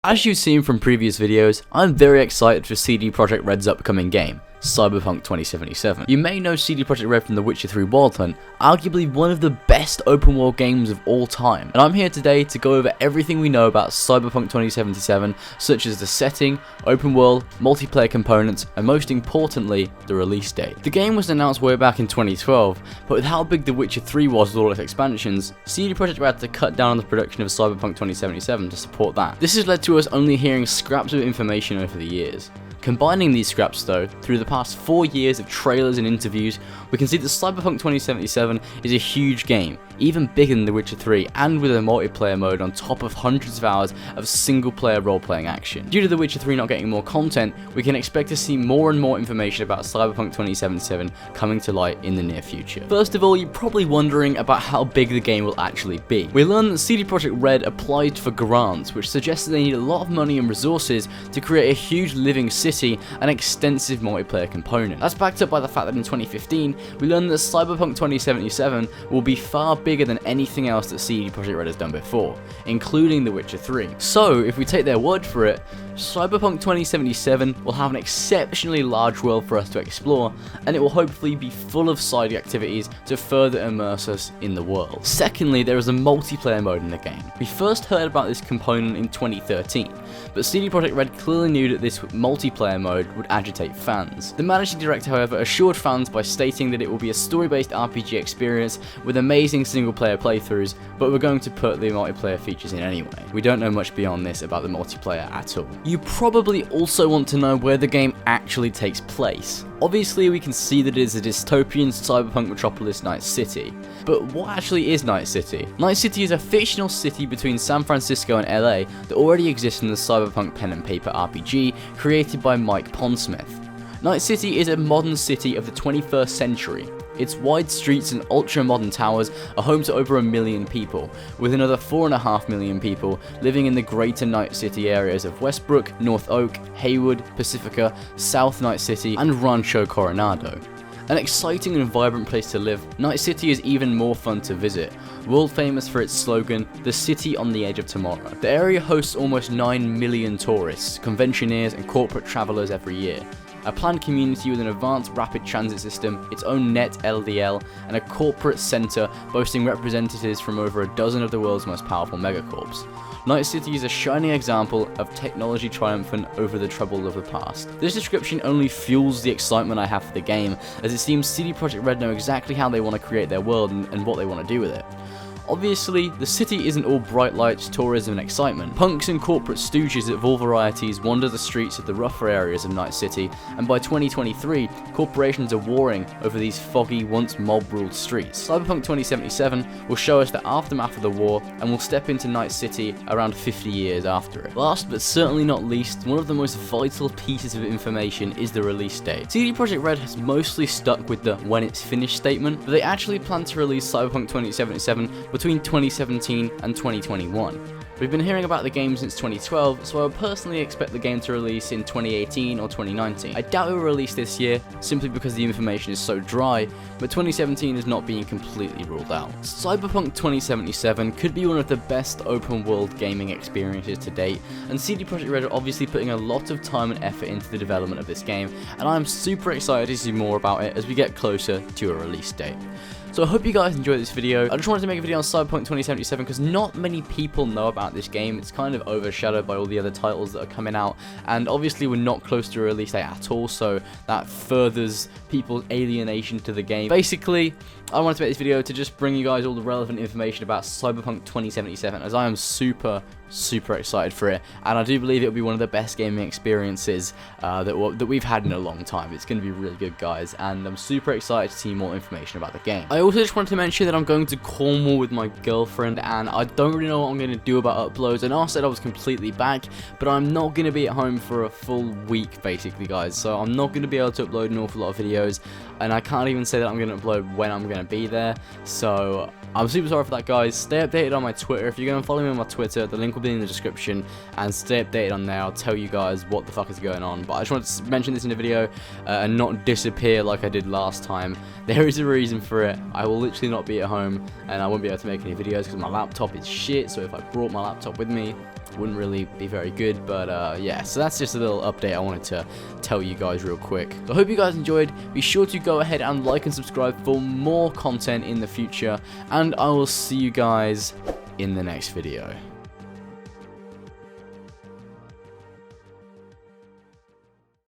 As you've seen from previous videos, I'm very excited for CD Projekt RED's upcoming game, Cyberpunk 2077. You may know CD Projekt RED from The Witcher 3 Wild Hunt, arguably one of the best open world games of all time. And I'm here today to go over everything we know about Cyberpunk 2077, such as the setting, open world, multiplayer components, and most importantly, the release date. The game was announced way back in 2012, but with how big The Witcher 3 was with all its expansions, CD Projekt RED had to cut down on the production of Cyberpunk 2077 to support that. This has led to us only hearing scraps of information over the years. Combining these scraps though, through the past 4 years of trailers and interviews, we can see that Cyberpunk 2077 is a huge game, even bigger than The Witcher 3, and with a multiplayer mode on top of hundreds of hours of single player role playing action. Due to The Witcher 3 not getting more content, we can expect to see more and more information about Cyberpunk 2077 coming to light in the near future. First of all, you're probably wondering about how big the game will actually be. We learned that CD Projekt RED applied for grants, which suggests that they need a lot of money and resources to create a huge living city and extensive multiplayer component. That's backed up by the fact that in 2015, we learned that Cyberpunk 2077 will be far bigger than anything else that CD Projekt RED has done before, including The Witcher 3. So, if we take their word for it, Cyberpunk 2077 will have an exceptionally large world for us to explore, and it will hopefully be full of side activities to further immerse us in the world. Secondly, there is a multiplayer mode in the game. We first heard about this component in 2013, but CD Projekt RED clearly knew that this multiplayer mode would agitate fans. The managing director, however, assured fans by stating that it will be a story-based RPG experience with amazing single-player playthroughs, but we're going to put the multiplayer features in anyway. We don't know much beyond this about the multiplayer at all. You probably also want to know where the game actually takes place. Obviously, we can see that it is a dystopian cyberpunk metropolis, Night City. But what actually is Night City? Night City is a fictional city between San Francisco and LA that already exists in the Cyberpunk pen and paper RPG created by Mike Pondsmith. Night City is a modern city of the 21st century. Its wide streets and ultra-modern towers are home to over 1 million people, with another 4.5 million people living in the greater Night City areas of Westbrook, North Oak, Haywood, Pacifica, South Night City, and Rancho Coronado. An exciting and vibrant place to live, Night City is even more fun to visit, world famous for its slogan, "The City on the Edge of Tomorrow." The area hosts almost 9 million tourists, conventioneers, and corporate travelers every year. A planned community with an advanced rapid transit system, its own net LDL, and a corporate centre boasting representatives from over a dozen of the world's most powerful megacorps. Night City is a shining example of technology triumphant over the trouble of the past. This description only fuels the excitement I have for the game, as it seems CD Projekt RED know exactly how they want to create their world and what they want to do with it. Obviously, the city isn't all bright lights, tourism and excitement. Punks and corporate stooges of all varieties wander the streets of the rougher areas of Night City, and by 2023, corporations are warring over these foggy, once mob-ruled streets. Cyberpunk 2077 will show us the aftermath of the war, and we'll step into Night City around 50 years after it. Last but certainly not least, one of the most vital pieces of information is the release date. CD Projekt RED has mostly stuck with the "when it's finished" statement, but they actually plan to release Cyberpunk 2077 between 2017 and 2021. We've been hearing about the game since 2012, so I would personally expect the game to release in 2018 or 2019. I doubt it will release this year, simply because the information is so dry, but 2017 is not being completely ruled out. Cyberpunk 2077 could be one of the best open world gaming experiences to date, and CD Projekt RED are obviously putting a lot of time and effort into the development of this game, and I'm super excited to see more about it as we get closer to a release date. So I hope you guys enjoyed this video. I just wanted to make a video on Cyberpunk 2077 because not many people know about this game. It's kind of overshadowed by all the other titles that are coming out, and obviously we're not close to a release date at all, so that furthers people's alienation to the game. Basically, I wanted to make this video to just bring you guys all the relevant information about Cyberpunk 2077, as I am super excited for it, and I do believe it'll be one of the best gaming experiences that we've had in a long time. It's going to be really good, guys, and I'm super excited to see more information about the game. I also just wanted to mention that I'm going to Cornwall with my girlfriend, and I don't really know what I'm going to do about uploads. I know I said I was completely back, but I'm not going to be at home for a full week, basically, guys, so I'm not going to be able to upload an awful lot of videos, and I can't even say that I'm going to upload when I'm going to be there, so I'm super sorry for that, guys. Stay updated on my Twitter. If you're going to follow me on my Twitter, the link will will be in the description, and stay updated on there. I'll tell you guys what the fuck is going on, but I just wanted to mention this in the video and not disappear like I did last time. There is a reason for it. I will literally not be at home, and I won't be able to make any videos because my laptop is shit, so if I brought my laptop with me, it wouldn't really be very good. But yeah, so that's just a little update I wanted to tell you guys real quick. So I hope you guys enjoyed. Be sure to go ahead and like and subscribe for more content in the future, and I will see you guys in the next video.